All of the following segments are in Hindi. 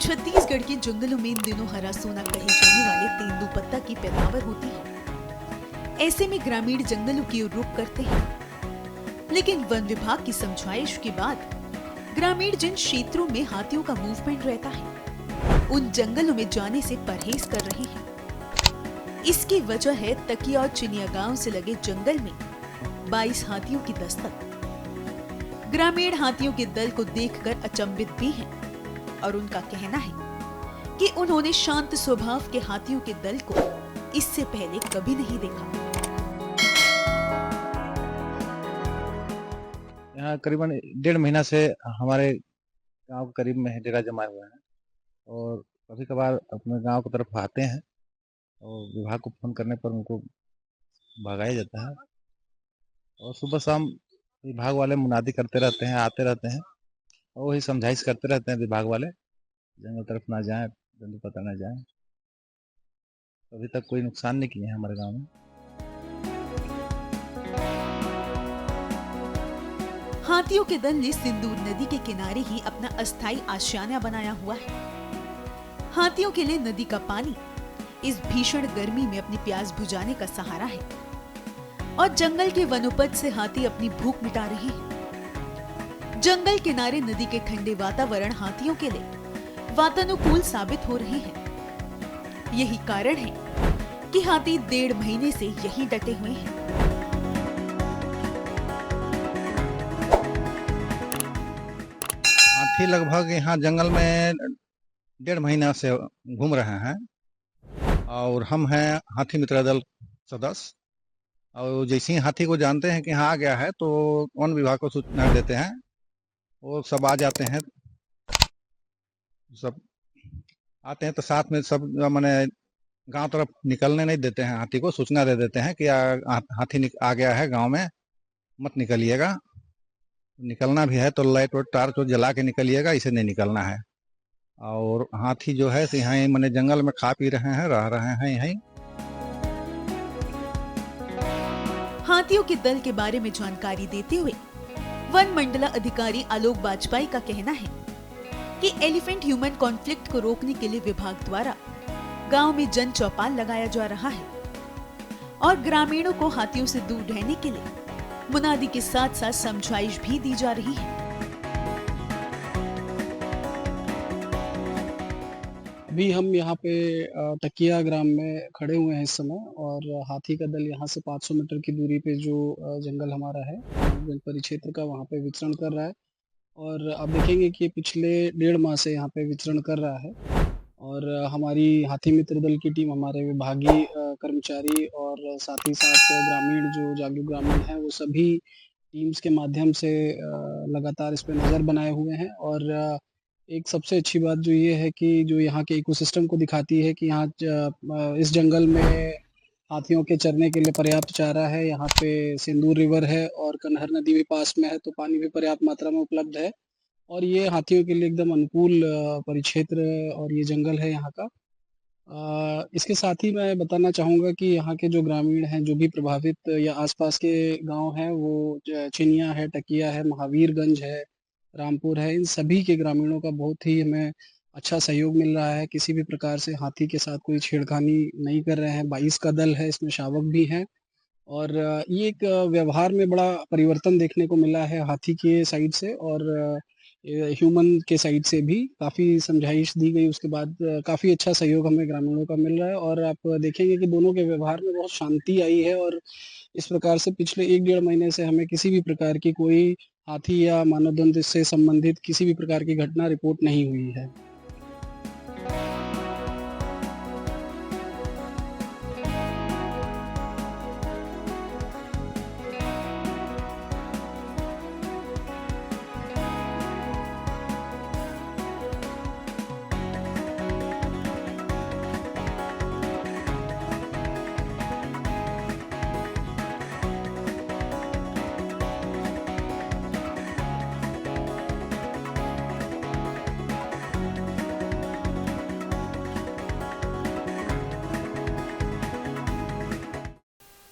छत्तीसगढ़ के जंगलों में इन दिनों हरा सोना कहे जाने वाले तेंदुपत्ता की पैदावार होती है। ऐसे में ग्रामीण जंगलों की ओर रुख करते हैं, लेकिन वन विभाग की समझाइश के बाद ग्रामीण जिन क्षेत्रों में हाथियों का मूवमेंट रहता है, उन जंगलों में जाने से परहेज कर रहे हैं। इसकी वजह है तकिया और चिनिया गांव से लगे जंगल में 22 हाथियों की दस्तक। ग्रामीण हाथियों के दल को देखकर अचंभित भी हैं और उनका कहना है कि उन्होंने शांत स्वभाव के हाथियों के दल को इससे पहले कभी नहीं देखा। यहाँ करीबन 1.5 महीना से हमारे गांव के करीब में डेरा जमाए हुए हैं और कभी कभार अपने गांव की तरफ आते हैं और विभाग को फोन करने पर उनको भगाया जाता है और सुबह शाम विभाग वाले मुनादी करते रहते हैं, आते रहते हैं और वही समझाइश करते रहते हैं विभाग वाले, जंगल तरफ ना जाएं, जंगल पता ना जाएं। अभी तक कोई नुकसान नहीं किए हैं हमारे गांव में। हाथियों के दल ने सिंदूर नदी के किनारे ही अपना अस्थायी आशियाना बनाया हुआ है। हाथियों के लिए नदी का पानी इस भीषण गर्मी में अपनी प्यास बुझाने का सहारा है और जंगल के वनोपज से हाथी अपनी भूख मिटा रहे हैं। जंगल किनारे नदी के ठंडे वातावरण हाथियों के लिए वातानुकूल साबित हो रहे हैं। यही कारण है कि हाथी 1.5 महीने से यहीं डटे हुए हैं। हाथी लगभग यहाँ जंगल में 1.5 महीना से घूम रहे हैं और हम हैं हाथी मित्र दल सदस्य। और जैसे ही हाथी को जानते हैं कि यहाँ आ गया है तो वन विभाग को सूचना देते हैं, वो सब आ जाते हैं। सब आते हैं तो साथ में सब माने गांव तरफ निकलने नहीं देते हैं, हाथी को सूचना दे देते हैं कि हाथी आ गया है गांव में, मत निकलिएगा। निकलना भी है तो लाइट और टार्च जला के निकलिएगा, इसे नहीं निकलना है। और हाथी जो है यहाँ मैंने जंगल में खा पी रहे हैं, रह रहे हैं यहीं। हाथियों के दल के बारे में जानकारी देते हुए वन मंडला अधिकारी आलोक बाजपेयी का कहना है कि एलिफेंट ह्यूमन कॉन्फ्लिक्ट को रोकने के लिए विभाग द्वारा गांव में जन चौपाल लगाया जा रहा है और ग्रामीणों को हाथियों से दूर रहने के लिए मुनादी के साथ साथ समझाइश भी दी जा रही है। अभी हम यहाँ पे तकिया ग्राम में खड़े हुए हैं इस समय और हाथी का दल यहाँ से 500 मीटर की दूरी पे जो जंगल हमारा है, जंगल परिक्षेत्र का, वहाँ पे विचरण कर रहा है। और आप देखेंगे कि पिछले 1.5 माह से यहाँ पे विचरण कर रहा है और हमारी हाथी मित्र दल की टीम, हमारे विभागीय कर्मचारी और साथ ही साथ ग्रामीण जो जागरूक ग्रामीण हैं, वो सभी टीम्स के माध्यम से लगातार इस पे नज़र बनाए हुए हैं। और एक सबसे अच्छी बात जो ये है कि जो यहाँ के इकोसिस्टम को दिखाती है कि यहाँ इस जंगल में हाथियों के चरने के लिए पर्याप्त चारा है। यहाँ पे सिंदूर रिवर है और कन्हर नदी भी पास में है, तो पानी भी पर्याप्त मात्रा में उपलब्ध है और ये हाथियों के लिए एकदम अनुकूल परिक्षेत्र और ये जंगल है यहाँ का। इसके साथ ही मैं बताना चाहूँगा कि यहाँ के जो ग्रामीण हैं, जो भी प्रभावित या आसपास के गांव हैं, वो चिनिया है, टकिया है, महावीरगंज है, रामपुर है, इन सभी के ग्रामीणों का बहुत ही हमें अच्छा सहयोग मिल रहा है। किसी भी प्रकार से हाथी के साथ कोई छेड़खानी नहीं कर रहे हैं। 22 का दल है, इसमें शावक भी हैं और ये एक व्यवहार में बड़ा परिवर्तन देखने को मिला है हाथी के साइड से और ह्यूमन के साइड से भी काफ़ी समझाइश दी गई। उसके बाद काफ़ी अच्छा सहयोग हमें ग्रामीणों का मिल रहा है और आप देखेंगे कि दोनों के व्यवहार में बहुत शांति आई है और इस प्रकार से पिछले 1-1.5 महीने से हमें किसी भी प्रकार की कोई हाथी या मानव दंड से संबंधित किसी भी प्रकार की घटना रिपोर्ट नहीं हुई है।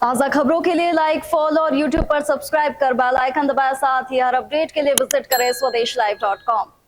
ताज़ा खबरों के लिए लाइक, फॉलो और यूट्यूब पर सब्सक्राइब कर बेल आइकन दबाएं। साथ ही हर अपडेट के लिए विजिट करें स्वदेशलाइव.com।